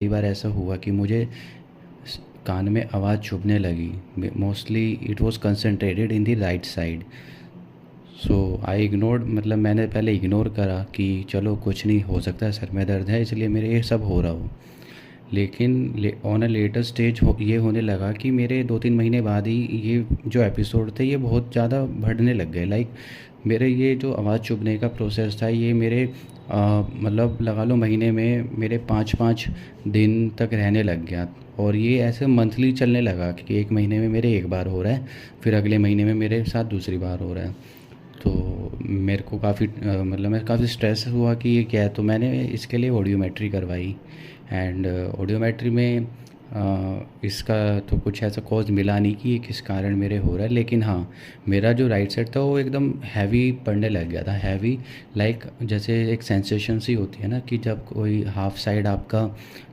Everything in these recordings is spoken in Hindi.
कई बार ऐसा हुआ कि मुझे कान में आवाज़ चुभने लगी। Mostly it was concentrated in the right side. So I ignored, मतलब मैंने पहले इग्नोर करा कि चलो कुछ नहीं हो सकता है, सर में दर्द है इसलिए मेरे ये सब हो रहा हो। लेकिन ऑन अ लेटर स्टेज ये होने लगा कि मेरे 2-3 महीने बाद ही ये जो एपिसोड थे ये बहुत ज़्यादा बढ़ने लग गए। लाइक मेरे ये जो आवाज़ चुभने का प्रोसेस था ये मेरे मतलब लगा लो महीने में मेरे 5-5 दिन तक रहने लग गया। और ये ऐसे मंथली चलने लगा कि एक महीने में मेरे एक बार हो रहा है, फिर अगले महीने में मेरे साथ दूसरी बार हो रहा है। तो मेरे को काफ़ी मतलब मैं काफ़ी स्ट्रेस हुआ कि ये क्या है, तो मैंने इसके लिए ऑडियोमेट्री करवाई। एंड ऑडियोमेट्री में इसका तो कुछ ऐसा कॉज मिला नहीं कि ये किस कारण मेरे हो रहा है, लेकिन हाँ, मेरा जो राइट साइड था वो एकदम हैवी पड़ने लग गया था। हैवी लाइक जैसे एक सेंसेशन सी होती है ना कि जब कोई हाफ साइड आपका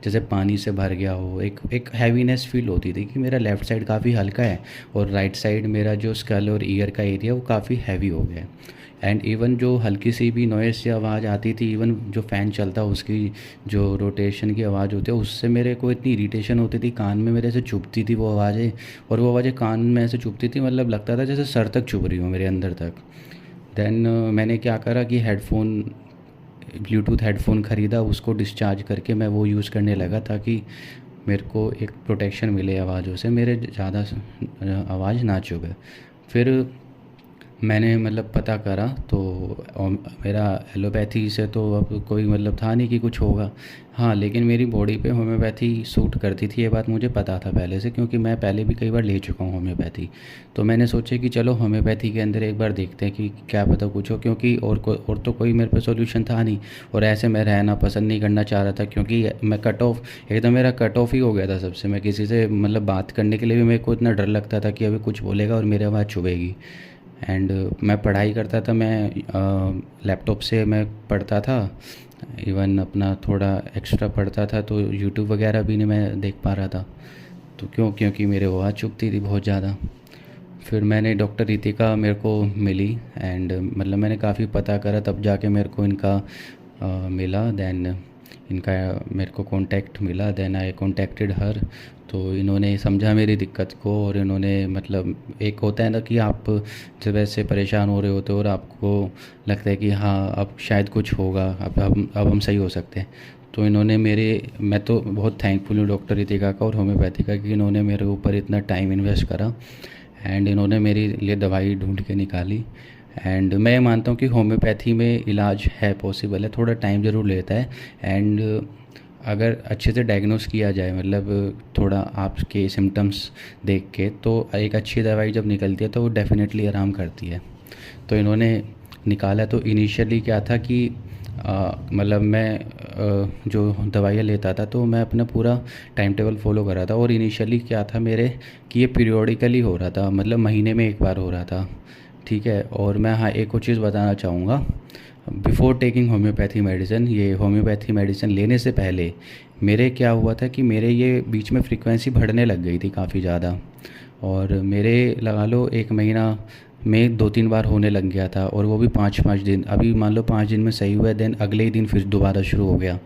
जैसे पानी से भर गया हो, एक एक हैवीनेस फील होती थी कि मेरा लेफ़्ट साइड काफ़ी हल्का है और राइट साइड मेरा जो स्कल और ईयर का एरिया वो काफ़ी हैवी हो गया है। एंड इवन जो हल्की सी भी नॉइज़ या आवाज़ आती थी, इवन जो फ़ैन चलता उसकी जो रोटेशन की आवाज़ होती है उससे मेरे को इतनी इरिटेशन होती थी, कान में मेरे से चुभती थी वो आवाज़ें। और वो आवाज़ें कान में ऐसे चुभती थी, मतलब लगता था जैसे सर तक चुभ रही हो मेरे अंदर तक। देन मैंने क्या करा कि हेडफ़ोन, ब्लूटूथ हेडफ़ोन ख़रीदा, उसको डिस्चार्ज करके मैं वो यूज़ करने लगा ताकि मेरे को एक प्रोटेक्शन मिले आवाज़ों से, मेरे ज़्यादा आवाज़ ना चुभे। फिर मैंने मतलब पता करा तो मेरा एलोपैथी से तो अब कोई मतलब था नहीं कि कुछ होगा। हाँ, लेकिन मेरी बॉडी पे होम्योपैथी सूट करती थी, ये बात मुझे पता था पहले से, क्योंकि मैं पहले भी कई बार ले चुका हूँ होम्योपैथी। तो मैंने सोचा कि चलो होम्योपैथी के अंदर एक बार देखते हैं कि क्या पता कुछ हो, क्योंकि और तो कोई मेरे पे सॉल्यूशन था नहीं। और ऐसे मैं रहना पसंद नहीं करना चाह रहा था, क्योंकि मैं कट ऑफ, एकदम मेरा कट ऑफ ही हो गया था सबसे। मैं किसी से मतलब बात करने के लिए भी मेरे को इतना डर लगता था कि अभी कुछ बोलेगा और मेरी आवाज़ चुभेगी। एंड मैं पढ़ाई करता था, मैं लैपटॉप से मैं पढ़ता था। इवन अपना थोड़ा एक्स्ट्रा पढ़ता था, तो यूट्यूब वगैरह भी नहीं मैं देख पा रहा था। तो क्योंकि मेरे आवाज़ चुभती थी बहुत ज़्यादा। फिर मैंने डॉक्टर रितिका मेरे को मिली। एंड मतलब मैंने काफ़ी पता करा तब जाके मेरे को इनका मिला। देन इनका मेरे को कांटेक्ट मिला। देन आई कांटेक्टेड हर। तो इन्होंने समझा मेरी दिक्कत को, और इन्होंने मतलब एक होता है ना कि आप जब ऐसे परेशान हो रहे होते हो और आपको लगता है कि हाँ अब शायद कुछ होगा, अब हम सही हो सकते हैं। तो इन्होंने मेरे, मैं तो बहुत थैंकफुल हूँ डॉक्टर रितिका का और होम्योपैथी का कि इन्होंने मेरे ऊपर इतना टाइम इन्वेस्ट करा। एंड इन्होंने मेरे लिए दवाई ढूंढ के निकाली। एंड मैं ये मानता हूँ कि होम्योपैथी में इलाज है, पॉसिबल है, थोड़ा टाइम ज़रूर लेता है। एंड अगर अच्छे से डायग्नोस किया जाए, मतलब थोड़ा आपके सिम्टम्स देख के, तो एक अच्छी दवाई जब निकलती है तो वो डेफ़िनेटली आराम करती है। तो इन्होंने निकाला। तो इनिशियली क्या था कि मतलब मैं जो दवाइयाँ लेता था तो मैं अपना पूरा टाइम टेबल फॉलो कर रहा था। और इनिशियली क्या था मेरे कि ये पीरियोडिकली हो रहा था, मतलब महीने में एक बार हो रहा था। ठीक है। और मैं हाँ एक और चीज़ बताना चाहूँगा। बिफ़ोर टेकिंग होम्योपैथी मेडिसिन, ये होम्योपैथी मेडिसिन लेने से पहले मेरे क्या हुआ था कि मेरे ये बीच में फ्रीक्वेंसी बढ़ने लग गई थी काफ़ी ज़्यादा। और मेरे लगा लो एक महीना में 2-3 बार होने लग गया था, और वो भी 5-5 दिन। अभी मान लो 5 दिन में सही हुआ है, देन अगले ही दिन फिर दोबारा शुरू हो गया।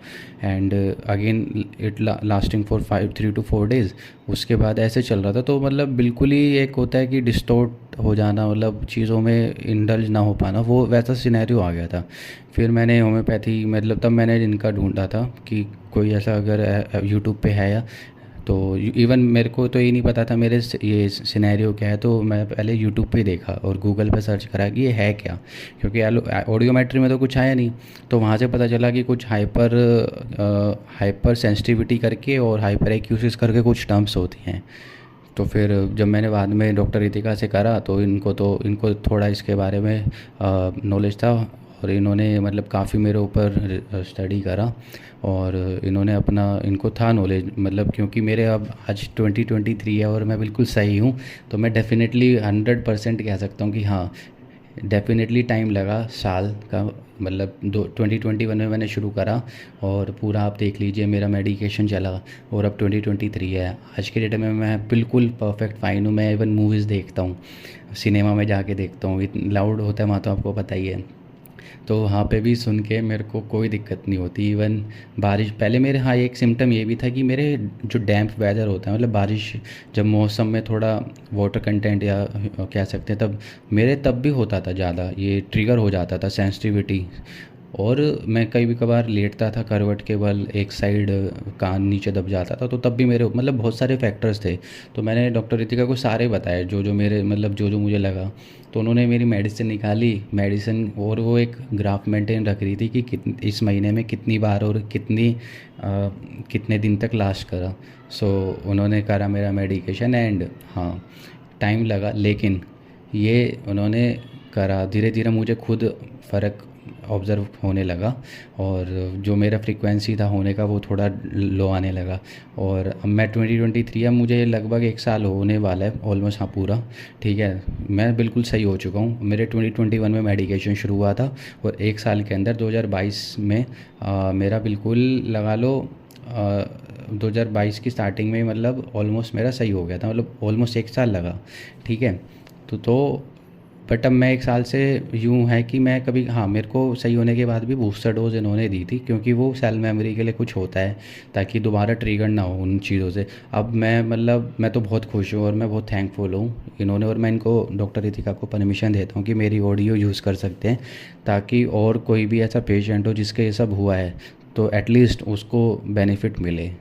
And again it lasting for 3 to 4 days। उसके बाद ऐसे चल रहा था। तो मतलब बिल्कुल ही एक होता है कि डिस्टॉर्ट हो जाना, मतलब चीज़ों में इंडल्ज ना हो पाना, वो वैसा सिनेरियो आ गया था। फिर मैंने होम्योपैथी, मतलब तब मैंने इनका ढूंढा था कि कोई ऐसा अगर यूट्यूब पे है या, तो इवन मेरे को तो ये नहीं पता था मेरे ये सिनेरियो क्या है। तो मैं पहले यूट्यूब पे देखा और गूगल पे सर्च करा कि ये है क्या, क्योंकि ऑडियोमेट्री में तो कुछ आया नहीं। तो वहाँ से पता चला कि कुछ हाइपर सेंसिटिविटी करके और हाइपर एक्यूसिस करके कुछ टर्म्स होती हैं। तो फिर जब मैंने बाद में डॉक्टर रितिका से करा तो इनको थोड़ा इसके बारे में नॉलेज था। और इन्होंने मतलब काफ़ी मेरे ऊपर स्टडी करा। और इन्होंने अपना, इनको था नॉलेज, मतलब क्योंकि मेरे अब आज 2023 है और मैं बिल्कुल सही हूँ। तो मैं डेफ़िनेटली 100% कह सकता हूँ कि हाँ, डेफ़िनेटली टाइम लगा, साल का, मतलब 2021 में मैंने शुरू करा। और पूरा आप देख लीजिए मेरा मेडिकेशन चला। और अब 2023 है, आज के डेट में मैं बिल्कुल परफेक्ट फ़ाइन हूँ। मैं इवन मूवीज़ देखता हूँ, सिनेमा में जाके देखता हूँ, इतना लाउड होता है वहाँ तो आपको पता ही है। तो वहाँ पे भी सुन के मेरे को कोई दिक्कत नहीं होती। इवन बारिश पहले मेरे, हाँ, एक सिम्टम ये भी था कि मेरे जो डैम्प वेदर होता है, मतलब बारिश जब मौसम में थोड़ा वाटर कंटेंट या कह सकते हैं, तब मेरे तब भी होता था ज़्यादा, ये ट्रिगर हो जाता था सेंसिटिविटी। और मैं कभी कभार लेटता था करवट के बल, एक साइड कान नीचे दब जाता था, तो तब भी मेरे मतलब बहुत सारे फैक्टर्स थे। तो मैंने डॉक्टर रितिका को सारे बताए जो जो मेरे मतलब जो जो मुझे लगा। तो उन्होंने मेरी मेडिसिन निकाली, मेडिसिन, और वो एक ग्राफ मेंटेन रख रही थी कि इस महीने में कितनी बार और कितने दिन तक लास्ट करा। सो उन्होंने करा मेरा मेडिकेशन एंड हाँ, टाइम लगा, लेकिन ये उन्होंने करा, धीरे धीरे मुझे खुद फ़र्क ऑब्ज़र्व होने लगा। और जो मेरा फ्रीक्वेंसी था होने का वो थोड़ा लो आने लगा। और अब मैं 2023, अब मुझे लगभग एक साल होने वाला है ऑलमोस्ट, हाँ पूरा। ठीक है, मैं बिल्कुल सही हो चुका हूँ। मेरे 2021 में मेडिकेशन शुरू हुआ था, और एक साल के अंदर 2022 में मेरा बिल्कुल लगा लो 2022 की स्टार्टिंग में मतलब ऑलमोस्ट मेरा सही हो गया था, मतलब ऑलमोस्ट एक साल लगा। ठीक है, तो बट अब मैं एक साल से यूँ है कि मैं कभी, हाँ, मेरे को सही होने के बाद भी बूस्टर डोज इन्होंने दी थी, क्योंकि वो सेल मेमोरी के लिए कुछ होता है, ताकि दोबारा ट्रिगर ना हो उन चीज़ों से। अब मैं मतलब मैं तो बहुत खुश हूँ और मैं बहुत थैंकफुल हूँ इन्होंने, और मैं इनको, डॉक्टर रितिका को परमिशन देता हूँ कि मेरी ऑडियो यूज़ कर सकते हैं, ताकि और कोई भी ऐसा पेशेंट हो जिसके ये सब हुआ है तो एटलीस्ट उसको बेनिफिट मिले।